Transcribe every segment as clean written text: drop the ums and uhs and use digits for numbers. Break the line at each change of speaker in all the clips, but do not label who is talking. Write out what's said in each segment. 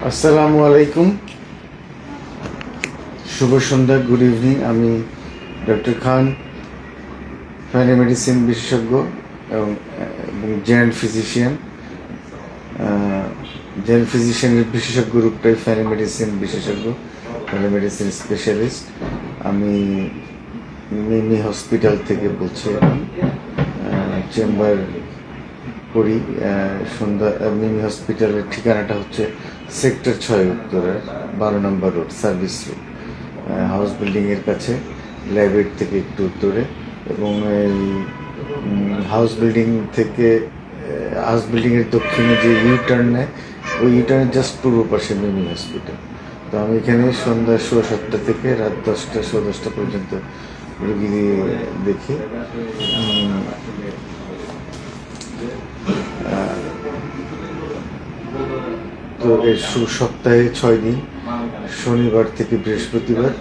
আসসালামু আলাইকুম, শুভ সন্ধ্যা, good evening. আমি ডক্টর খান, ফ্যামিলি মেডিসিন বিশেষজ্ঞ এবং জেনারেল ফিজিশিয়ান। জেনারেল ফিজিশিয়ানের বিশেষজ্ঞ রূপটাই ফ্যামিলি মেডিসিন বিশেষজ্ঞ, ফ্যামিলি মেডিসিন স্পেশালিস্ট। আমি মিমি হসপিটাল থেকে বলছি। চেম্বার করি সন্ধ্যা। মিমি হসপিটালের ঠিকানাটা হচ্ছে সেক্টর 6 উত্তরের 12 নম্বর রোড, সার্ভিস রোড, হাউস বিল্ডিংয়ের কাছে, লাইব্রেরি থেকে একটু উত্তরে। এবং এই হাউস বিল্ডিংয়ের দক্ষিণে যে ইউটার্ন নেয়, ওই ইউটার্নের জাস্ট পূর্ব পাশে মিমি হসপিটাল। তো আমি এখানে সন্ধ্যা 7:15 থেকে রাত 10টা পর্যন্ত রুগী দেখি। তো এর সপ্তাহে 6 দিন, শনিবার থেকে বৃহস্পতিবার,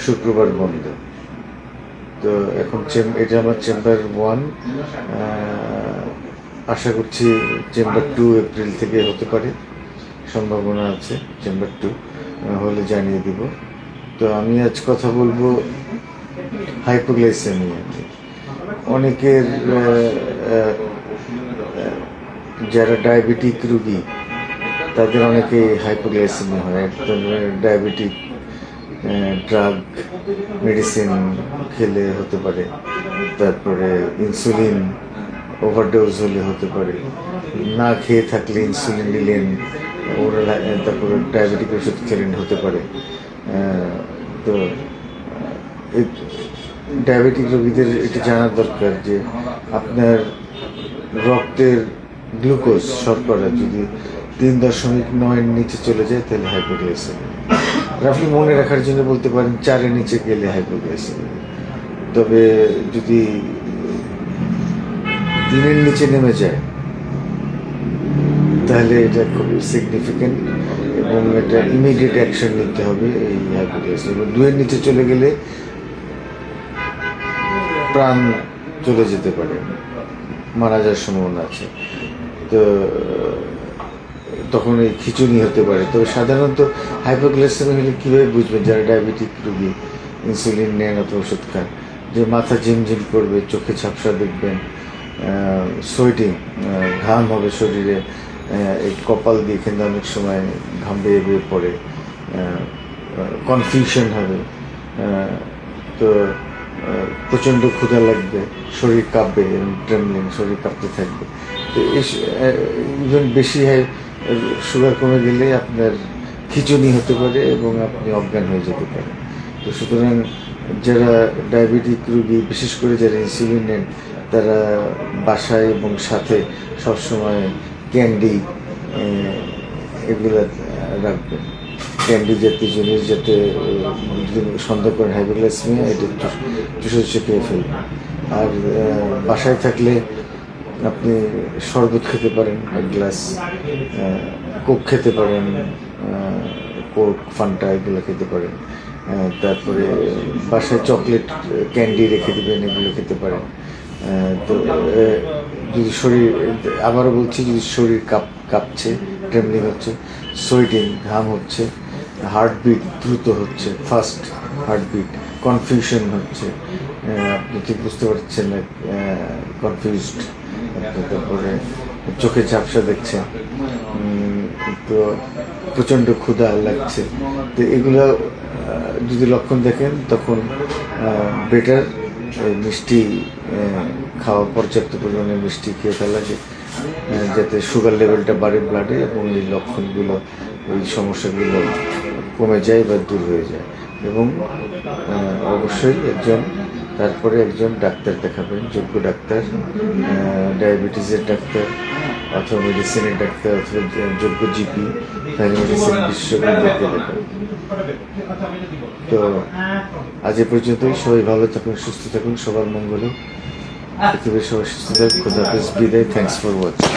শুক্রবার বন্ধ। তো এখন এটা আমার চেম্বার 1। আশা করছি চেম্বার 2 এপ্রিল থেকে হতে পারে, সম্ভাবনা আছে। চেম্বার 2 হলে জানিয়ে দিব। তো আমি আজ কথা বলবো হাইপোগ্লাইসেমিয়া নিয়ে। অনেকের যারা ডায়াবেটিক রুগী, তাদের অনেকে হাইপোগ্লাইসেমিয়া হয়। এক ধরনের ডায়াবেটিক ড্রাগ মেডিসিন খেলে হতে পারে, তারপরে ইনসুলিন ওভারডোজ হলে হতে পারে, না খেয়ে থাকলে ইনসুলিন নিলেন, তারপরে ডায়াবেটিক ওষুধ খেলেন হতে পারে। তো ডায়াবেটিক রোগীদের এটা জানা দরকার যে আপনার রক্তের গ্লুকোজ শর্করা যদি 3.9 নিচে চলে যায় তাহলে হাইপোগ্লাইসেমিয়া। আপনি মনে রাখার জন্য বলতে পারেন 4-এর নিচে গেলে হাইপোগ্লাইসেমিয়া। তবে যদি 3-এর নিচে নেমে যায় তাহলে এটা খুব সিগনিফিক্যান্ট এবং এটা ইমিডিয়েট অ্যাকশন নিতে হবে এই হাইপোগ্লাইসেমিয়া। 2-এর নিচে চলে গেলে প্রাণ চলে যেতে পারে, মারা যাওয়ার সম্ভাবনা আছে। তো তখন এই খিঁচুনি হতে পারে। তবে সাধারণত হাইপোগ্লাইসেমিয়া হলে কীভাবে বুঝবেন? যারা ডায়াবেটিক রোগী, ইনসুলিন নেন অথবা ওষুধ খান, যে মাথা ঝিমঝিম করবে, চোখে ঝাপসা দেখবেন, সোয়েটিং, ঘাম হবে শরীরে, এই কপাল দিয়ে কিন্তু অনেক সময় ঘাম বেয়ে পড়ে, কনফিউশন হবে, তো প্রচণ্ড ক্ষুধা লাগবে, শরীর কাঁপবে, ট্রেমলিং, শরীর কাঁপতে থাকবে। তো ইভেন বেশি সুগার কমে গেলে আপনার খিঁচুনি হতে পারে এবং আপনি অজ্ঞান হয়ে যেতে পারেন। তো সুতরাং যারা ডায়াবেটিক রোগী, বিশেষ করে যারা ইনসুলিন নেন, তারা বাসায় এবং সাথে সবসময় ক্যান্ডি এগুলো রাখবেন। ক্যান্ডি জাতীয় জিনিস, যাতে সন্দেহ করেন হাইপোগ্লাইসেমিয়া, এটা চুষে খেয়ে ফেলবেন। আর বাসায় থাকলে আপনি শরবত খেতে পারেন, এক গ্লাস কোক খেতে পারেন, কোক, ফান্টা এগুলো খেতে পারেন। তারপরে বাসায় চকলেট ক্যান্ডি রেখে দেবেন, এগুলো খেতে পারেন। তো যদি শরীর, আবারও বলছি, যদি শরীর কাঁপছে, ট্রেমলিং হচ্ছে, সোয়েটিং, ঘাম হচ্ছে, হার্টবিট দ্রুত হচ্ছে, ফাস্ট হার্টবিট, কনফিউশন হচ্ছে, আপনি ঠিক বুঝতে পারছেন না, কনফিউজড, তারপরে চোখে ঝাপসা দেখছেন, তো প্রচণ্ড ক্ষুধা লাগছে, তো এগুলো যদি লক্ষণ দেখেন তখন বেটার মিষ্টি খাওয়া, পর্যাপ্ত পরিমাণে মিষ্টি খেয়ে ফেলা, যাতে সুগার লেভেলটা বাড়ে ব্লাডে এবং এই লক্ষণগুলো, ওই সমস্যাগুলো কমে যায় বা দূর হয়ে যায়। এবং অবশ্যই তারপরে একজন ডাক্তার দেখাবেন, যোগ্য ডাক্তার, ডায়াবেটিসের ডাক্তার অথবা মেডিসিনের ডাক্তার অথবা যোগ্য জিপি, ফ্যামিলি মেডিসিন বিশেষজ্ঞদেরকে দেখাবেন। তো আজ এ পর্যন্তই। সবাই ভালো থাকুন, সুস্থ থাকুন, সবার মঙ্গল হোক, পৃথিবীর সবাই সুস্থ থাকুন। খোদা হাফেজ, বিদায়। Thanks for watching.